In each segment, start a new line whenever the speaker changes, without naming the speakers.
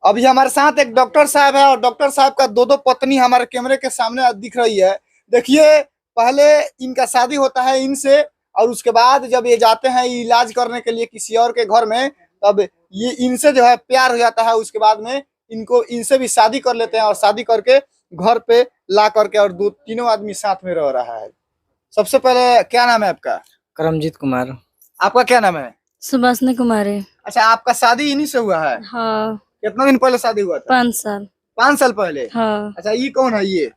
अभी हमारे साथ एक डॉक्टर साहब है और डॉक्टर साहब का दो दो पत्नी हमारे कैमरे के सामने दिख रही है। देखिए, पहले इनका शादी होता है इनसे और उसके बाद जब ये जाते हैं इलाज करने के लिए किसी और के घर में, तब ये इनसे जो है प्यार हो जाता है। उसके बाद में इनको इनसे भी शादी कर लेते हैं और शादी करके घर पे ला करके और दो तीनों आदमी साथ में रह रहा है। सबसे पहले क्या नाम है आपका?
करमजीत कुमार।
आपका क्या नाम है?
सुभाषनी कुमारी।
अच्छा, आपका शादी इन्हीं से हुआ है?
हाँ।
कितना दिन पहले शादी हुआ था?
5 साल।
5 साल पहले?
हाँ।
अच्छा, ये कौन है? ये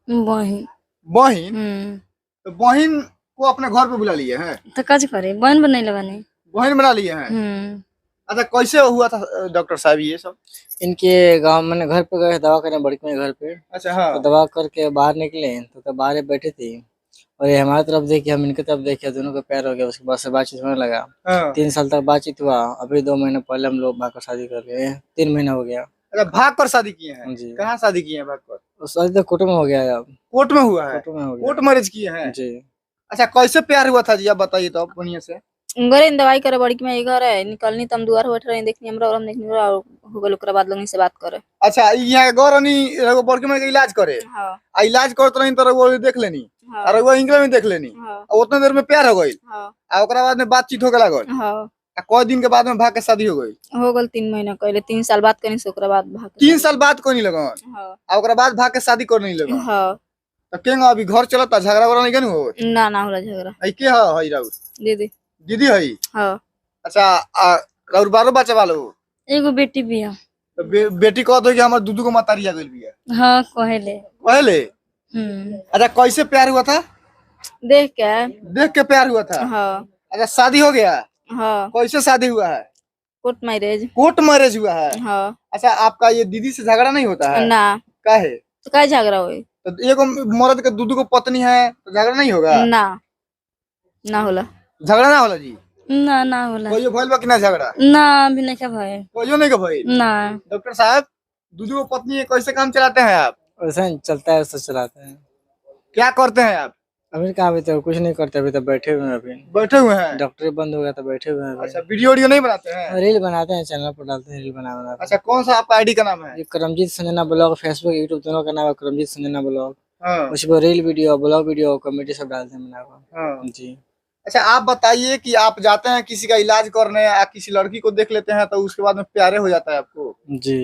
बहन।
बहन? तो बहन को अपने घर पे बुला लिए हैं?
तो काज करे बहन बनैले बानी।
बहन बना लिए हैं? अच्छा, कैसे हुआ था डॉक्टर साहब ये सब?
इनके गांव मैंने घर पे गए दवा करने बड़की में घर पे।
अच्छा, हाँ।
तो दवा करके बाहर निकले तो बाहर बैठे थे और ये हमारी तरफ देखिए, हम इनकी तरफ देखे, दोनों का प्यार हो गया। उसके बाद से बातचीत होने लगा।
हाँ।
3 साल तक बातचीत हुआ। अभी 2 महीने पहले हम लोग भाग कर शादी कर लिए। 3 महीना हो गया।
अच्छा, भाग कर शादी किए हैं?
जी।
कहाँ शादी किए हैं भाग कर?
शादी तो कोर्ट में हो गया। अब
कोर्ट में हुआ है?
कोर्ट में हो गया।
कोर्ट मैरिज किए हैं
जी।
अच्छा, कैसे प्यार हुआ था जी, आप बताइए तो बढ़िया से।
घरे दवाई करे बड़ी में घर है निकलनी तम दुआर बैठ रही देखनी हमरा और हम देखनी और हो गल ओकरा बाद लोग से बात करे।
अच्छा, यहाँ गौरनी एगो बड़की में इलाज करे?
हां।
आ इलाज करत रही तो वो देख लेनी?
हां।
और वो इंग्लिश में देख लेनी?
हां।
और उतने देर में प्यार हो गई?
हां।
आ ओकरा बाद में बातचीत हो गया लागल?
हां।
आ कोई दिन के बाद में भाग के शादी हो गई?
हो गल 3 महीना कहले 3 साल बात करनी से ओकरा बाद भाग।
3 साल बाद कोई नहीं लगन?
हां।
आ ओकरा बाद भाग के शादी कर नहीं लगन?
हां।
तो केंगा अभी घर चलता? झगड़ा वगड़ा नहीं कनु हो?
ना होला झगड़ा।
आई के हई राउर?
दीदी।
दीदी हई?
हां।
अच्छा, राउर बारो बच्चा वालो?
एगो बेटी भी है।
तो बेटी कहत हो कि हमर दूधू को मातारी आ गइल बिया?
हां कहले।
पहले? अच्छा, कैसे प्यार हुआ था?
देख के।
देख के प्यार हुआ था?
हां।
अच्छा, शादी हो गया?
हां।
कैसे शादी हुआ है?
Court marriage.
कोर्ट मैरिज हुआ है?
हां।
अच्छा, आपका ये दीदी से झगड़ा नहीं होता है?
ना।
काहे?
तो का झगड़ा होई?
तो एगो मर्द के दूधू को पत्नी है तो झगड़ा नहीं होगा?
ना। ना होला।
झगड़ा ना होला जी?
ना होला।
कोई भइल बा कि ना झगड़ा?
ना अभी नहीं का भाई।
कोई नहीं का भइल?
ना।
डॉक्टर साहब, दूधू को पत्नी है, कैसे काम चलाते हैं आप?
वैसा ही चलता है, ऐसा चलाते हैं।
क्या करते हैं आप?
अभी कहाँ, अभी तो कुछ नहीं करते, अभी तो बैठे हुए हैं। अभी
बैठे हुए हैं?
डॉक्टर बंद हो गया तो बैठे हुए हैं अभी।
अच्छा, वीडियो नहीं बनाते हैं?
रील बनाते हैं, चैनल पर डालते हैं, रील बना
अच्छा, कौन सा आपका आईडी का नाम है?
ये Karamjeet Sanjana blog, Facebook YouTube दोनों का नाम है करमजीत संजना ब्लॉग।
हाँ।
उस पर reel video, blog video, comedy सब डालते हैं बना कर।
हाँ।
जी।
अच्छा, आप बताइए कि आप जाते हैं किसी का इलाज करने या किसी लड़की को देख लेते हैं तो उसके बाद में प्यारे हो जाता है आपको?
जी।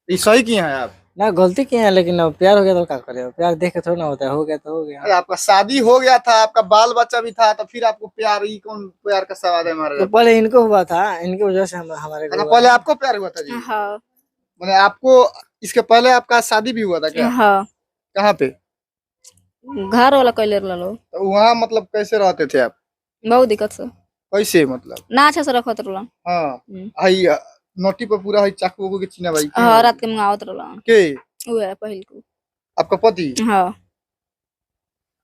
ये सही किए हैं आप?
ना गलती की है, लेकिन अब प्यार हो गया तो क्या करे, प्यार देख के थोड़ा ना होता है, हो गया तो हो गया।
अरे, आपका शादी हो गया था, आपका बाल बच्चा भी था, तो फिर आपको प्यार, ये कौन प्यार का सवाल है हमारे?
तो पहले इनको हुआ था, इनकी वजह से हमारे
अच्छा, पहले आपको प्यार हुआ था जी?
हाँ।
मैंने आपको इसके पहले आपका शादी भी हुआ था क्या?
हाँ।
कहाँ पे?
घर वाला कहले रहलो।
तो वहाँ मतलब कैसे रहते थे आप?
बहुत दिक्कत से।
कैसे मतलब?
ना अच्छा से रखत रहलो।
हाँ। हई नोटी पर पूरा हई चाकू वाकू के चिन्ह भाई?
हां, रात के मंगावत रहलो।
के?
वो है पहिल को।
आपका पति?
हां।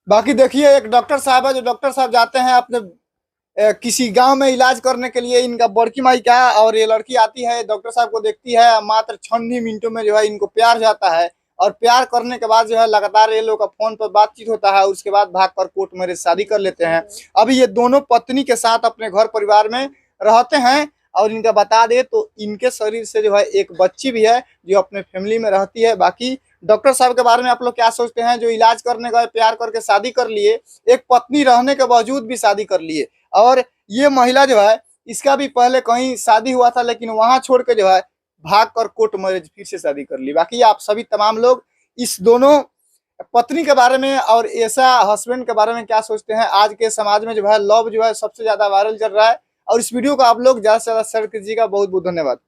बाकी देखिए, एक डॉक्टर साहब है, जो डॉक्टर साहब जाते हैं अपने किसी गांव में इलाज करने के लिए, इनका बड़की माई का, और ये लड़की आती है, डॉक्टर साहब को देखती है, मात्र 6 मिनटों में जो है इनको प्यार जाता है। और प्यार करने के बाद जो है लगातार ये लोग का फोन पर बातचीत होता है, उसके बाद भागकर कोर्ट मैरिज शादी कर लेते हैं। अभी ये दोनों पत्नी के साथ अपने घर परिवार में रहते हैं। और इनका बता दे तो इनके शरीर से जो है एक बच्ची भी है जो अपने फैमिली में रहती है। बाकी डॉक्टर साहब के बारे में आप लोग क्या सोचते हैं, जो इलाज करने गए, प्यार करके शादी कर लिए, एक पत्नी रहने के बावजूद भी शादी कर लिए। और ये महिला जो है, इसका भी पहले कहीं शादी हुआ था, लेकिन वहां छोड़ के जो है भाग कर कोर्ट मैरिज फिर से शादी कर ली। बाकी आप सभी तमाम लोग इस दोनों पत्नी के बारे में और ऐसा हस्बैंड के बारे में क्या सोचते हैं? आज के समाज में जो है लव जो है सबसे ज्यादा वायरल चल रहा है। और इस वीडियो को आप लोग ज्यादा से ज्यादा शेयर कीजिएगा। बहुत बहुत धन्यवाद।